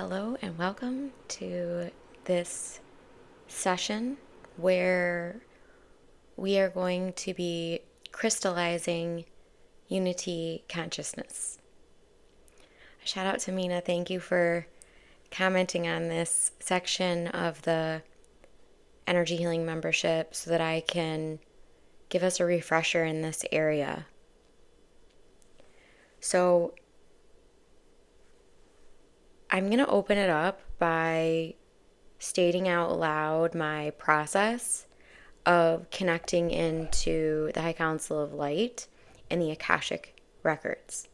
Hello and welcome to this session where we are going to be crystallizing unity consciousness. A shout out to Mina. Thank you for commenting on this section of the energy healing membership so that I can give us a refresher in this area. So I'm going to open it up by stating out loud my process of connecting into the High Council of Light and the Akashic Records.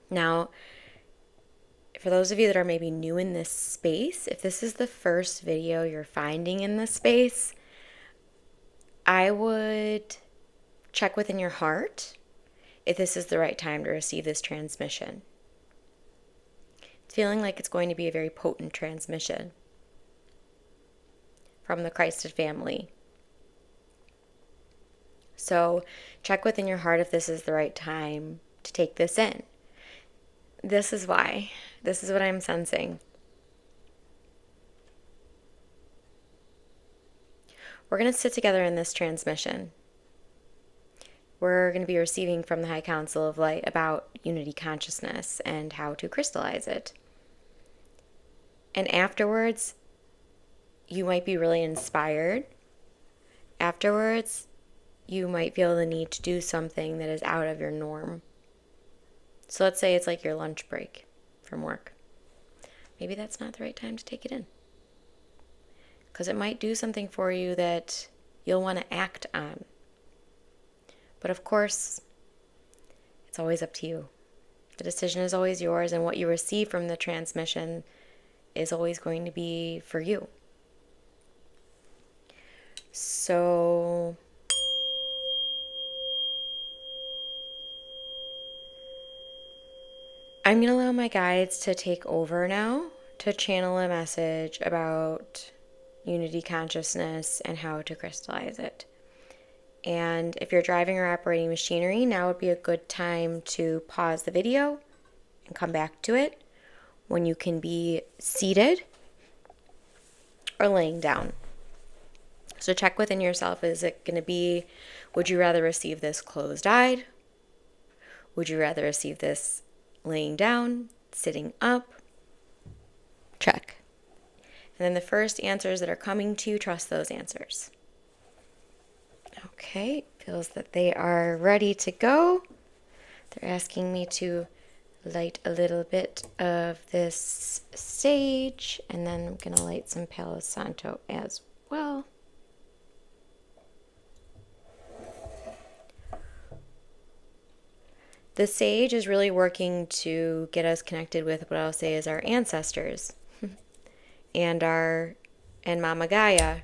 Now, for those of you that are maybe new in this space, if this is the first video you're finding in this space, I would check within your heart if this is the right time to receive this transmission. It's feeling like it's going to be a very potent transmission from the Christed family. So check within your heart if this is the right time to take this in. This is why. This is what I'm sensing. We're going to sit together in this transmission. We're going to be receiving from the High Council of Light about unity consciousness and how to crystallize it. And afterwards, you might be really inspired. Afterwards, you might feel the need to do something that is out of your norm. So let's say it's like your lunch break from work. Maybe that's not the right time to take it in, because it might do something for you that you'll want to act on. But of course, it's always up to you. The decision is always yours, and what you receive from the transmission is always going to be for you. So I'm going to allow my guides to take over now to channel a message about unity consciousness and how to crystallize it. And if you're driving or operating machinery, now would be a good time to pause the video and come back to it when you can be seated or laying down. So check within yourself. Is it going to be, would you rather receive this closed-eyed? Would you rather receive this laying down, sitting up? Check. And then the first answers that are coming to you, trust those answers. Okay, feels that they are ready to go. They're asking me to light a little bit of this sage, and then I'm going to light some Palo Santo as well. The sage is really working to get us connected with what I'll say is our ancestors and Mama Gaia.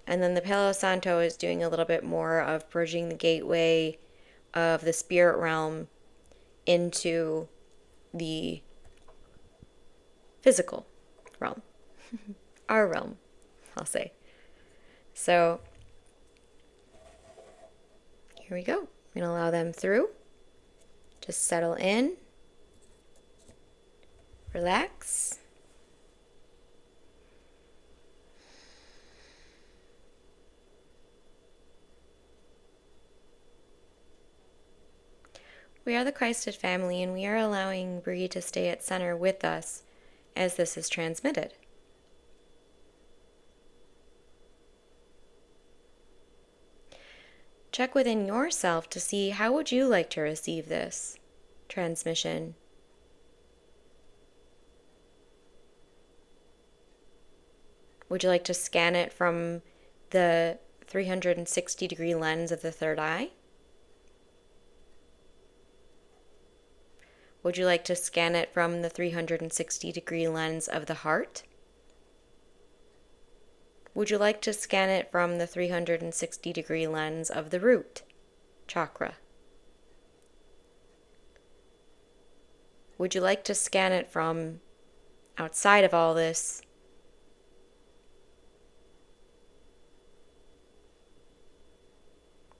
And then the Palo Santo is doing a little bit more of bridging the gateway of the spirit realm into the physical realm. Our realm, I'll say. So here we go. I'm going to allow them through. Just settle in, relax. We are the Christed family, and we are allowing Bree to stay at center with us as this is transmitted. Check within yourself to see how would you like to receive this transmission. Would you like to scan it from the 360-degree lens of the third eye? Would you like to scan it from the 360-degree lens of the heart? Would you like to scan it from the 360-degree lens of the root chakra? Would you like to scan it from outside of all this?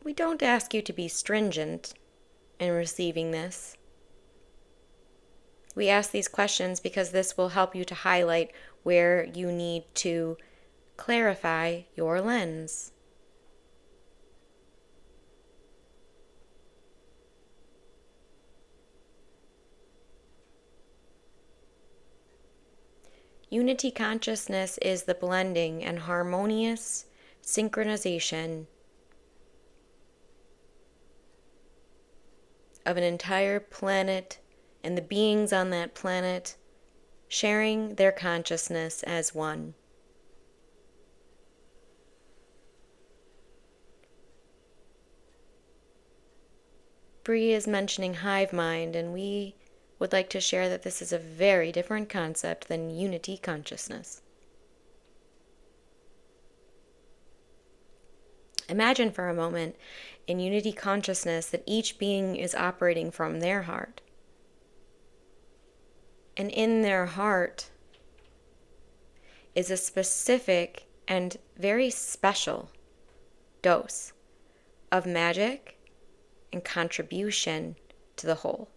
We don't ask you to be stringent in receiving this. We ask these questions because this will help you to highlight where you need to clarify your lens. Unity consciousness is the blending and harmonious synchronization of an entire planet and the beings on that planet sharing their consciousness as one. Bree is mentioning hive mind, and we would like to share that this is a very different concept than unity consciousness. Imagine for a moment in unity consciousness that each being is operating from their heart. And in their heart is a specific and very special dose of magic and contribution to the whole.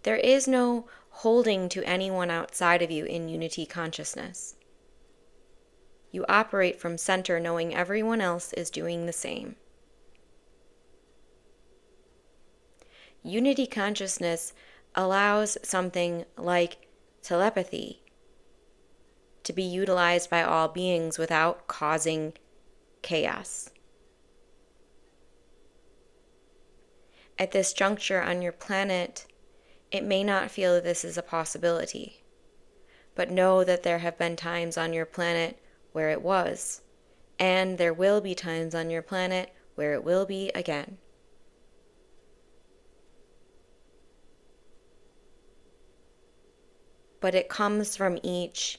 There is no holding to anyone outside of you in unity consciousness. You operate from center knowing everyone else is doing the same. Unity consciousness allows something like telepathy to be utilized by all beings without causing chaos. At this juncture on your planet, it may not feel that this is a possibility, but know that there have been times on your planet where it was, and there will be times on your planet where it will be again. But it comes from each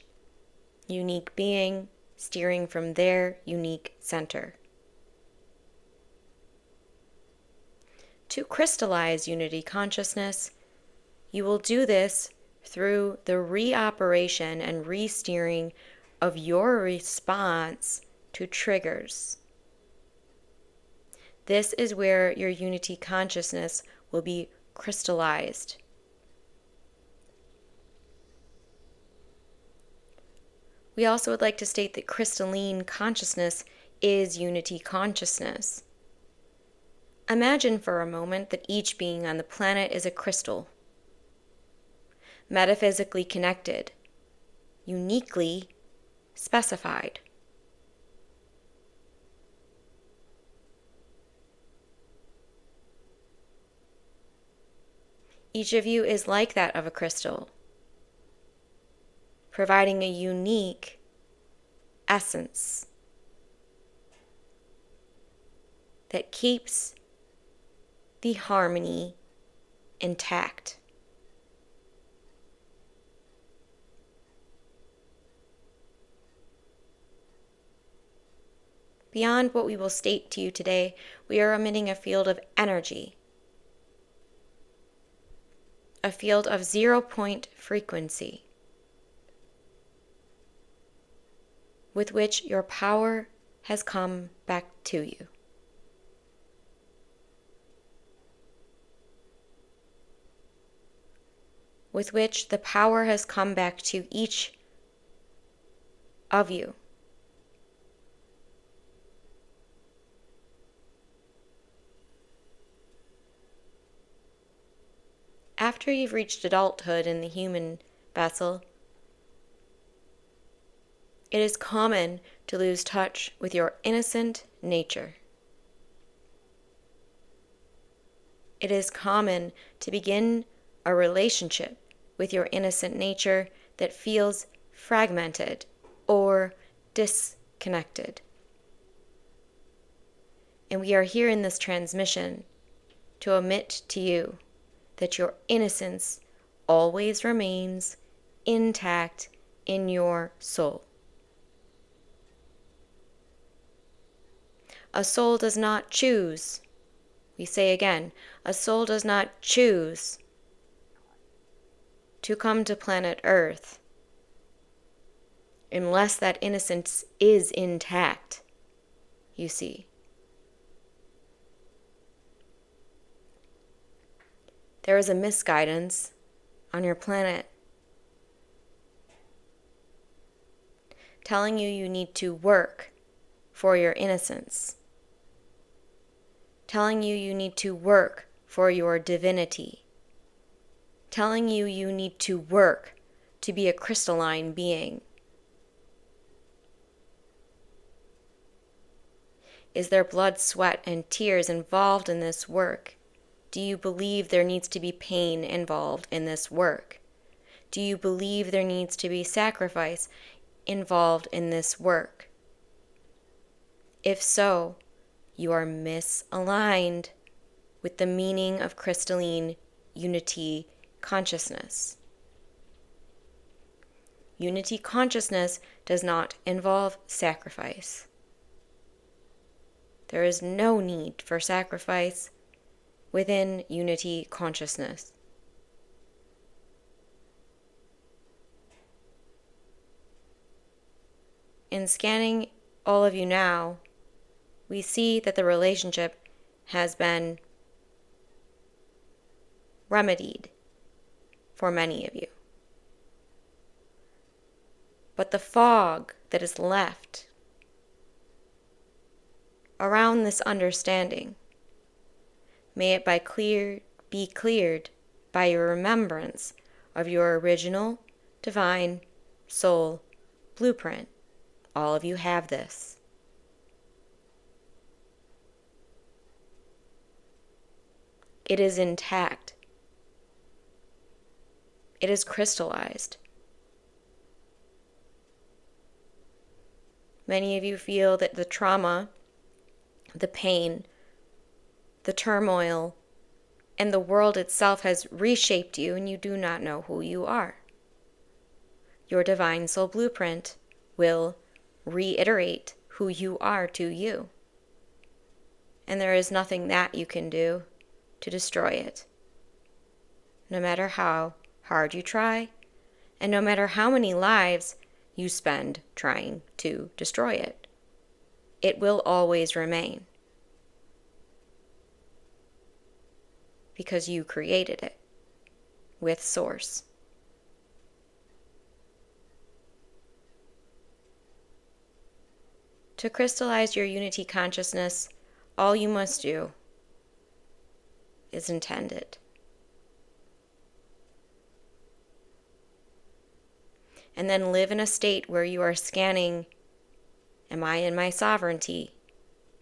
unique being steering from their unique center. To crystallize unity consciousness, you will do this through the reoperation and re-steering of your response to triggers. This is where your unity consciousness will be crystallized. We also would like to state that crystalline consciousness is unity consciousness. Imagine for a moment that each being on the planet is a crystal, metaphysically connected, uniquely specified. Each of you is like that of a crystal, providing a unique essence that keeps the harmony intact. Beyond what we will state to you today, we are emitting a field of energy, a field of 0-point frequency, with which your power has come back to you. With which the power has come back to each of you. After you've reached adulthood in the human vessel, it is common to lose touch with your innocent nature. It is common to begin a relationship with your innocent nature that feels fragmented or disconnected. And we are here in this transmission to admit to you that your innocence always remains intact in your soul. A soul does not choose. We say again, a soul does not choose to come to planet Earth unless that innocence is intact, you see. There is a misguidance on your planet telling you you need to work for your innocence, telling you you need to work for your divinity, telling you you need to work to be a crystalline being. Is there blood, sweat, and tears involved in this work? Do you believe there needs to be pain involved in this work? Do you believe there needs to be sacrifice involved in this work? If so, you are misaligned with the meaning of crystalline unity consciousness. Unity consciousness does not involve sacrifice. There is no need for sacrifice within unity consciousness. In scanning all of you now, we see that the relationship has been remedied for many of you. But the fog that is left around this understanding, may it be cleared by your remembrance of your original divine soul blueprint. All of you have this. It is intact. It is crystallized. Many of you feel that the trauma, the pain, the turmoil, and the world itself has reshaped you, and you do not know who you are. Your divine soul blueprint will reiterate who you are to you. And there is nothing that you can do to destroy it. No matter how hard you try, and no matter how many lives you spend trying to destroy it, it will always remain. Because you created it with Source. To crystallize your unity consciousness, all you must do is intend it. And then live in a state where you are scanning, am I in my sovereignty?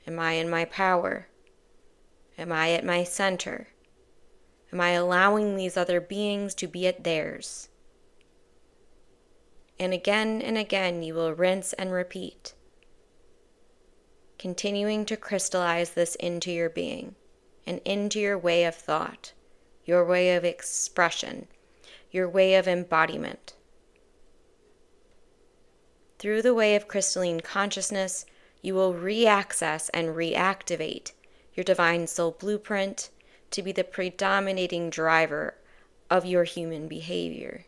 Am I in my power? Am I at my center? Am I allowing these other beings to be at theirs? And again, you will rinse and repeat, continuing to crystallize this into your being and into your way of thought, your way of expression, your way of embodiment. Through the way of crystalline consciousness, you will reaccess and reactivate your divine soul blueprint to be the predominating driver of your human behavior.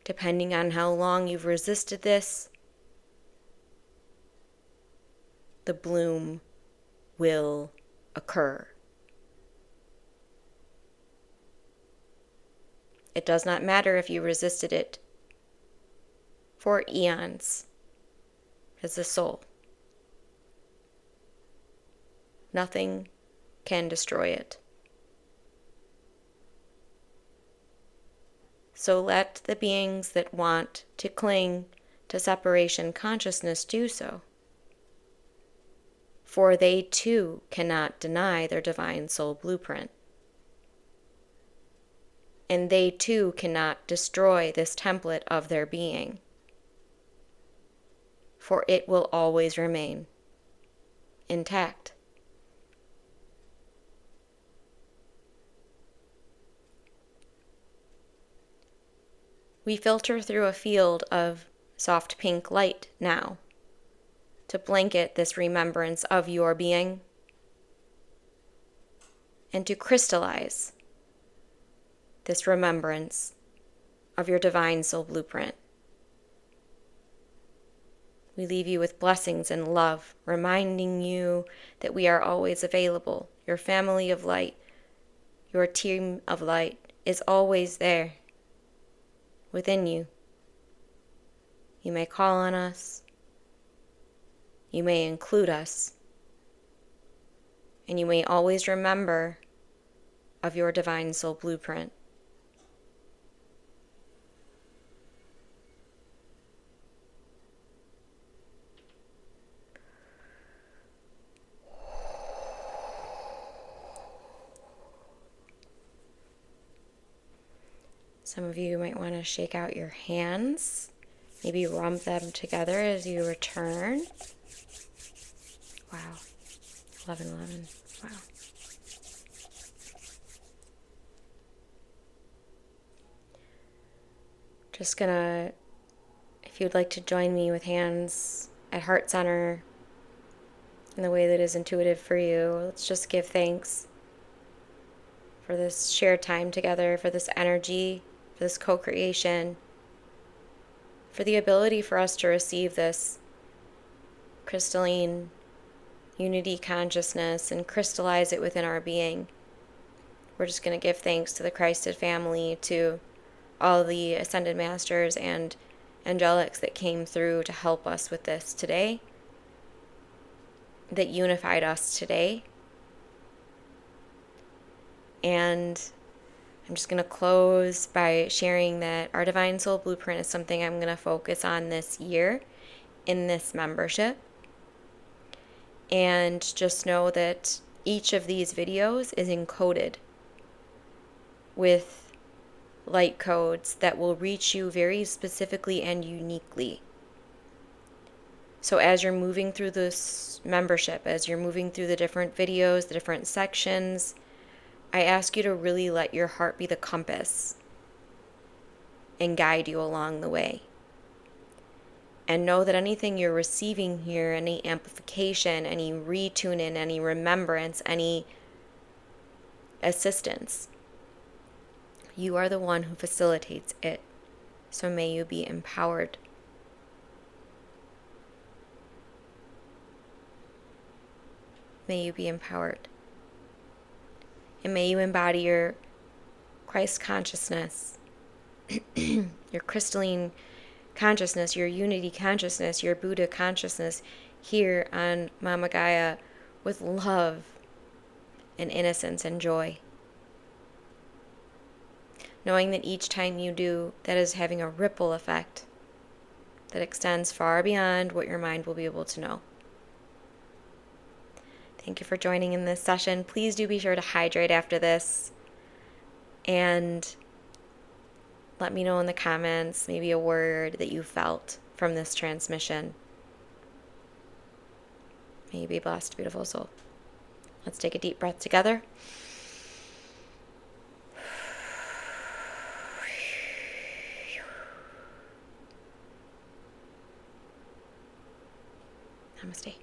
Depending on how long you've resisted this, the bloom will occur. It does not matter if you resisted it for eons as a soul. Nothing can destroy it. So let the beings that want to cling to separation consciousness do so. For they too cannot deny their divine soul blueprint. And they too cannot destroy this template of their being. For it will always remain intact. We filter through a field of soft pink light now to blanket this remembrance of your being and to crystallize this remembrance of your divine soul blueprint. We leave you with blessings and love, reminding you that we are always available, your family of light, Your team of light is always there within you. You may call on us. You may include us. And you may always remember of your divine soul blueprint. Some of you might want to shake out your hands. Maybe rub them together as you return. Wow. 11. Wow. Just gonna, if you'd like to join me with hands at heart center in the way that is intuitive for you, let's just give thanks for this shared time together, for this energy, for this co-creation, for the ability for us to receive this crystalline unity consciousness and crystallize it within our being. We're just going to give thanks to the Christed family, to all the Ascended Masters and angelics that came through to help us with this today, that unified us today. And I'm just going to close by sharing that our Divine Soul Blueprint is something I'm going to focus on this year in this membership. And just know that each of these videos is encoded with light codes that will reach you very specifically and uniquely. So as you're moving through this membership, as you're moving through the different videos, the different sections, I ask you to really let your heart be the compass and guide you along the way. And know that anything you're receiving here, any amplification, any retuning, any remembrance, any assistance, you are the one who facilitates it. So may you be empowered. May you be empowered. And may you embody your Christ consciousness, your crystalline consciousness, your unity consciousness, your Buddha consciousness here on Mama Gaia with love and innocence and joy. Knowing that each time you do, that is having a ripple effect that extends far beyond what your mind will be able to know. Thank you for joining in this session. Please do be sure to hydrate after this. And let me know in the comments maybe a word that you felt from this transmission. May you be blessed, beautiful soul. Let's take a deep breath together. Namaste.